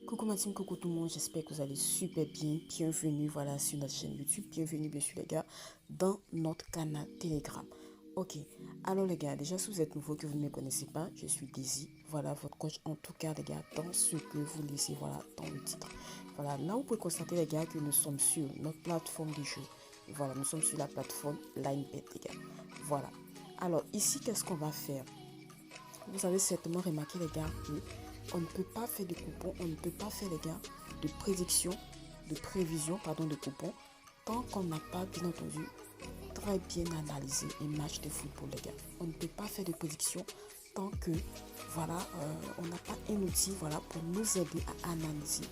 Coucou ma team, coucou tout le monde, j'espère que vous allez super bien. Bienvenue voilà sur notre chaîne YouTube, bienvenue bien sûr les gars dans notre canal Telegram. Ok, alors les gars, déjà si vous êtes nouveau que vous ne me connaissez pas, je suis Daisy, voilà votre coach en tout cas les gars dans ce que vous laissez voilà dans le titre. Voilà, là vous pouvez constater les gars que nous sommes sur notre plateforme de jeu. Voilà, nous sommes sur la plateforme LineBet les gars. Voilà, alors ici qu'est-ce qu'on va faire? Vous avez certainement remarqué les gars que on ne peut pas faire de coupons, on ne peut pas faire les gars de prédiction, de prévision pardon de coupons tant qu'on n'a pas bien entendu très bien analysé les matchs de football les gars. On ne peut pas faire de prédiction tant que voilà on n'a pas un outil voilà pour nous aider à analyser.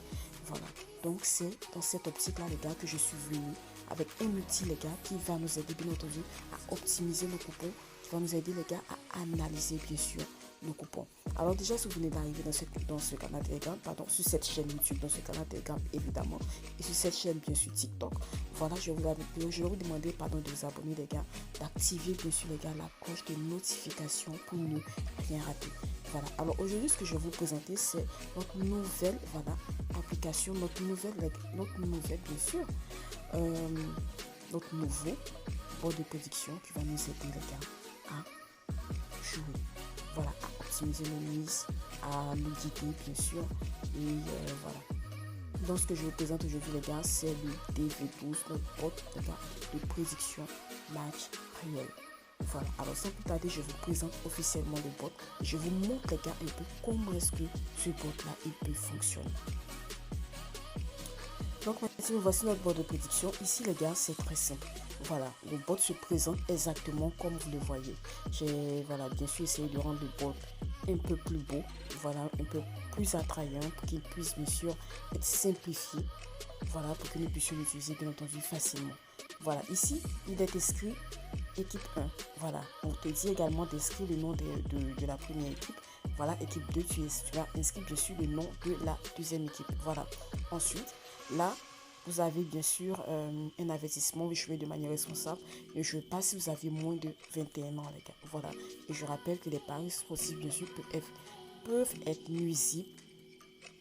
Voilà, donc c'est dans cette optique là les gars que je suis venu avec un outil les gars qui va nous aider bien entendu à optimiser nos coupons, qui va nous aider les gars à analyser bien sûr nos coupons. Alors déjà si vous venez d'arriver dans ce canal Telegram, pardon, sur cette chaîne YouTube, dans ce canal Telegram évidemment, et sur cette chaîne bien sûr TikTok, voilà, je vais vous demander pardon de vous abonner les gars, d'activer bien sûr les gars la cloche de notification pour ne rien rater. Voilà, alors aujourd'hui ce que je vais vous présenter c'est notre nouvelle voilà application, notre nouvelle bien sûr, notre nouveau bord de prédiction qui va nous aider les gars à jouer. Voilà, à optimiser nos mises, à nous guider bien sûr. Et voilà. Donc ce que je vous présente aujourd'hui les gars, c'est le DV12, notre bot de prédiction match réel. Voilà, alors sans plus tarder, je vous présente officiellement le bot. Je vous montre les gars un peu comment est-ce que ce bot là il peut fonctionner. Donc maintenant voici notre bot de prédiction. Ici les gars c'est très simple. Voilà, le bot se présente exactement comme vous le voyez. J'ai voilà, bien sûr essayé de rendre le bot un peu plus beau, voilà, un peu plus attrayant pour qu'il puisse bien sûr être simplifié. Voilà, pour que nous puissions l'utiliser bien entendu facilement. Voilà, ici il est inscrit équipe 1. Voilà, on te dit également d'inscrire le nom de la première équipe. Voilà, équipe 2, tu vas inscrire bien sûr le nom de la deuxième équipe. Voilà, ensuite, là, vous avez bien sûr un avertissement, vous jouez de manière responsable. Ne jouez pas si vous avez moins de 21 ans, les gars. Voilà. Et je rappelle que les paris sportifs, bien sûr, peuvent être nuisibles.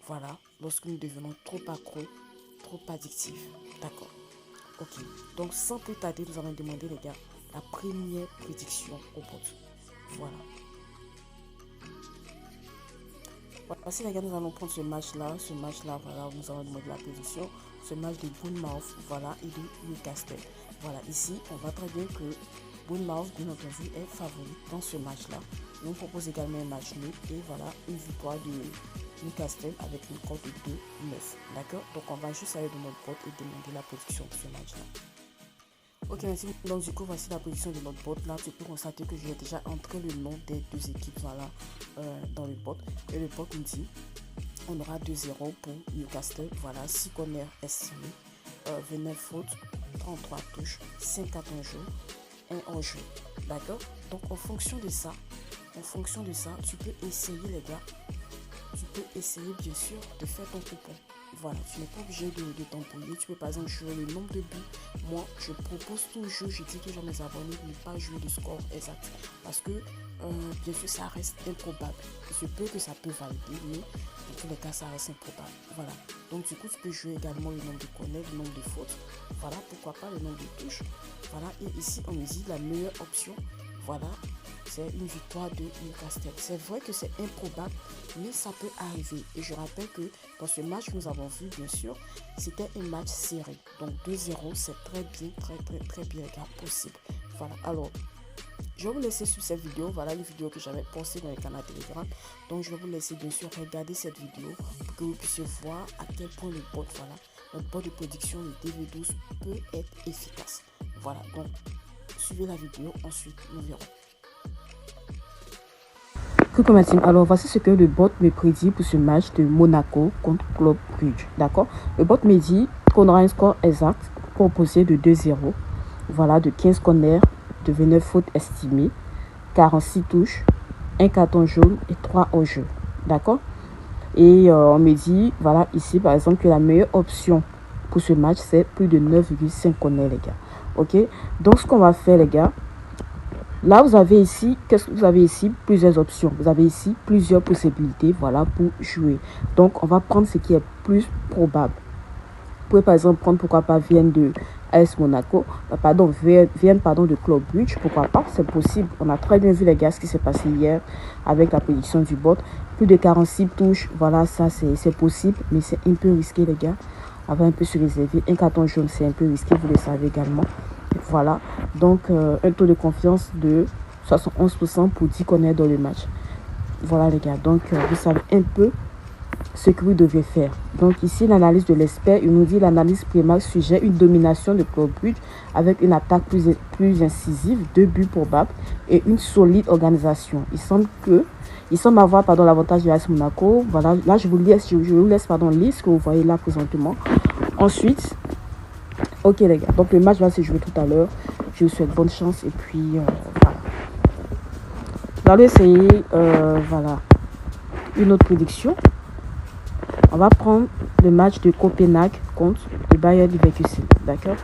Voilà. Lorsque nous devenons trop accro, trop addictifs. D'accord. Ok. Donc, sans plus tarder, nous allons demander, les gars, la première prédiction au bot. Voilà. Voici les gars, nous allons prendre ce match-là, voilà, nous allons demander la prédiction, ce match de Bournemouth, voilà, et de Newcastle. Voilà, ici, on voit très bien que Bournemouth, bien entendu, est favori dans ce match-là. On propose également un match nul et voilà, une victoire de Newcastle avec une cote de 2-9. D'accord? Donc, on va juste aller dans notre bot et demander la prédiction de ce match-là. Ok, merci. Donc du coup voici la position de notre bot. Là tu peux constater que j'ai déjà entré le nom des deux équipes voilà, dans le bot. Et le bot nous dit on aura 2-0 pour Newcastle. Voilà, 6 corners estimés, 29 fautes, 33 touches, 5 cartons jaunes, 1 hors-jeu. D'accord? Donc en fonction de ça, tu peux essayer les gars. Tu peux essayer bien sûr de faire ton coupon. Voilà, tu n'es pas obligé de t'embrouiller. Tu peux par exemple jouer le nombre de buts. Moi, je propose toujours, je dis toujours à mes abonnés de ne pas jouer le score exact. Parce que, bien sûr, ça reste improbable. Il se peut que ça peut valider, mais dans tous les cas, ça reste improbable. Voilà. Donc, du coup, tu peux jouer également le nombre de corners, le nombre de fautes. Voilà, pourquoi pas le nombre de touches. Voilà, et ici, on nous dit la meilleure option. Voilà, c'est une victoire de Newcastle. C'est vrai que c'est improbable, mais ça peut arriver. Et je rappelle que dans ce match que nous avons vu, bien sûr, c'était un match serré. Donc 2-0, c'est très bien, très bien, les gars, possible. Voilà, alors, je vais vous laisser sur cette vidéo. Voilà une vidéo que j'avais postée dans le canal Telegram. Donc, je vais vous laisser, bien sûr, regarder cette vidéo pour que vous puissiez voir à quel point le bot, voilà, notre bot de prédiction, le DV12, peut être efficace. Voilà, donc, suivez la vidéo, ensuite nous verrons. Coucou ma team, alors voici ce que le bot me prédit pour ce match de Monaco contre Club Brugge, d'accord. Le bot me dit qu'on aura un score exact composé de 2-0, voilà, de 15 corners, de 29 fautes estimées, 46 touches, 1 carton jaune et 3 hors-jeu, d'accord. Et on me dit, voilà, ici par exemple que la meilleure option pour ce match c'est plus de 9,5 corners les gars. Ok, donc ce qu'on va faire les gars, Là, vous avez ici, qu'est-ce que vous avez ici? Plusieurs options. Vous avez ici plusieurs possibilités, voilà, pour jouer. Donc, on va prendre ce qui est plus probable. Vous pouvez par exemple prendre, pourquoi pas, Vienne de AS Monaco, Vienne de Club Brugge, pourquoi pas, c'est possible. On a très bien vu les gars ce qui s'est passé hier avec la prédiction du bot. Plus de 46 touches, voilà, ça c'est possible, mais c'est un peu risqué les gars. On va un peu se réserver. Un carton jaune, c'est un peu risqué, vous le savez également. Voilà, donc un taux de confiance de 71% pour 10 qu'on est dans le match. Voilà les gars, donc vous savez un peu ce que vous devez faire. Donc ici, l'analyse de l'expert, il nous dit l'analyse primaire suggère une domination de Club Brugge avec une attaque plus incisive, 2 buts probables et une solide organisation. Il semble avoir l'avantage de AS Monaco. Voilà, là je vous laisse lire ce que vous voyez là présentement. Ensuite, ok les gars, donc le match va se jouer tout à l'heure. Je vous souhaite bonne chance et puis voilà. Dans le essayer, voilà, une autre prédiction. On va prendre le match de Copenhague contre le Bayer Leverkusen. D'accord?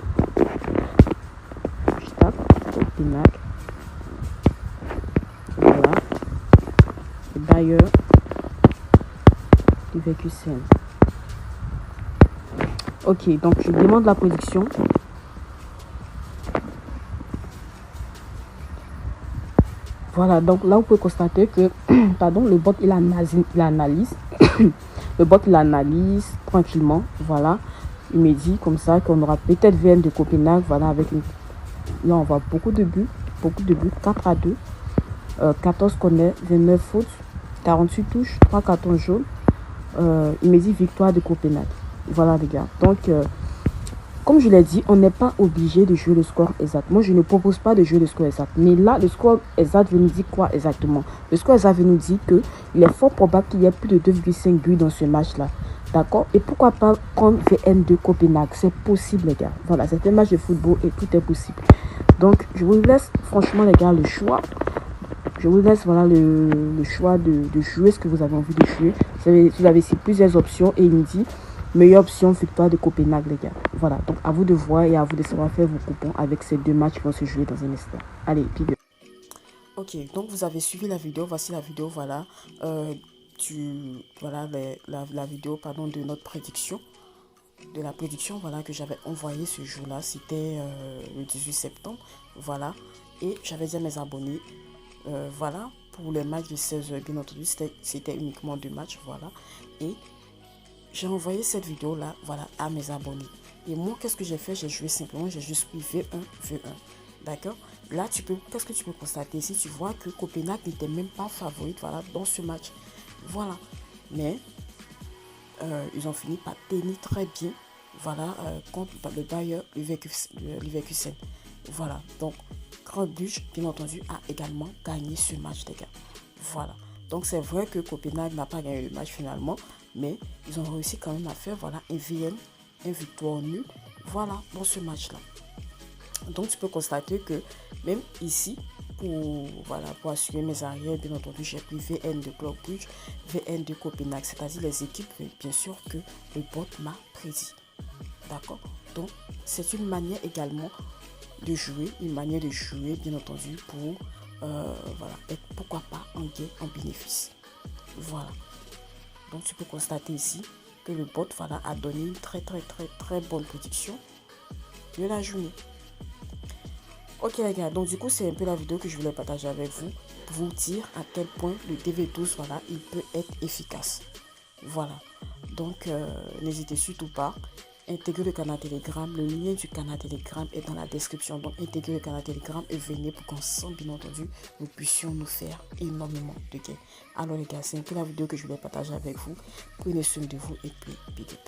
Je tape Copenhague. Voilà. Le Bayer Leverkusen. Ok, donc je demande la prédiction. Voilà, donc là vous pouvez constater que le bot il analyse. Le bot il analyse tranquillement. Voilà. Il me dit comme ça qu'on aura peut-être Vienne de Copenhague. Voilà, avec une... Là on voit beaucoup de buts. 4-2. 14 corners, 29 fautes, 48 touches, 3 cartons jaunes. Il me dit victoire de Copenhague. Voilà les gars. Donc comme je l'ai dit, on n'est pas obligé de jouer le score exact. Moi, je ne propose pas de jouer le score exact. Mais là, le score exact veut nous dire quoi exactement? Le score exact veut nous dire qu'il est fort probable qu'il y ait plus de 2,5 buts dans ce match-là. D'accord? Et pourquoi pas prendre VN de Copenhague? C'est possible, les gars. Voilà, c'est un match de football et tout est possible. Donc, je vous laisse, franchement, les gars, le choix. Je vous laisse, voilà, le choix de jouer ce que vous avez envie de jouer. Vous avez ici plusieurs options et il me dit... Meilleure option, victoire de Copenhague, les gars. Voilà, donc à vous de voir et à vous de savoir faire vos coupons avec ces deux matchs qui vont se jouer dans un instant. Allez, big up. Ok, donc vous avez suivi la vidéo. Voici la vidéo, voilà. Voilà la vidéo, de notre prédiction. De la prédiction, voilà, que j'avais envoyée ce jour-là. C'était le 18 septembre. Voilà. Et j'avais dit à mes abonnés, voilà, pour les matchs de 16h, bien entendu, c'était uniquement 2 matchs, voilà. Et j'ai envoyé cette vidéo là, voilà, à mes abonnés. Et moi, qu'est-ce que j'ai fait? J'ai joué simplement, j'ai juste pris V1. D'accord? Là, qu'est-ce que tu peux constater ici? Tu vois que Copenhague n'était même pas favorite, voilà, dans ce match. Voilà. Mais ils ont fini par tenir très bien, voilà, contre le Bayer Leverkusen. Voilà. Donc, Club Brugge, bien entendu, a également gagné ce match, les gars. Voilà. Donc, c'est vrai que Copenhague n'a pas gagné le match finalement, mais ils ont réussi quand même à faire, voilà, un VN, un victoire nulle, voilà, dans ce match-là. Donc, tu peux constater que même ici, pour assurer mes arrières, bien entendu, j'ai pris VN de Club Brugge, VN de Copenhague, c'est-à-dire les équipes, bien sûr, que le bot m'a prédit. D'accord? Donc, c'est une manière également de jouer, bien entendu, pour, voilà, être, pourquoi pas, en gain, en bénéfice. Voilà. Donc, tu peux constater ici que le bot, voilà, a donné une très bonne prédiction de la journée. Ok les gars, donc du coup c'est un peu la vidéo que je voulais partager avec vous pour vous dire à quel point le DV12, voilà, il peut être efficace. Voilà, donc n'hésitez surtout pas, intégrez le canal Telegram, le lien du canal Telegram est dans la description. Donc intégrez le canal Telegram et venez pour qu'ensemble, bien entendu, nous puissions nous faire énormément de gains. Alors les gars, c'est un peu la vidéo que je voulais partager avec vous. Prenez soin de vous et puis big up.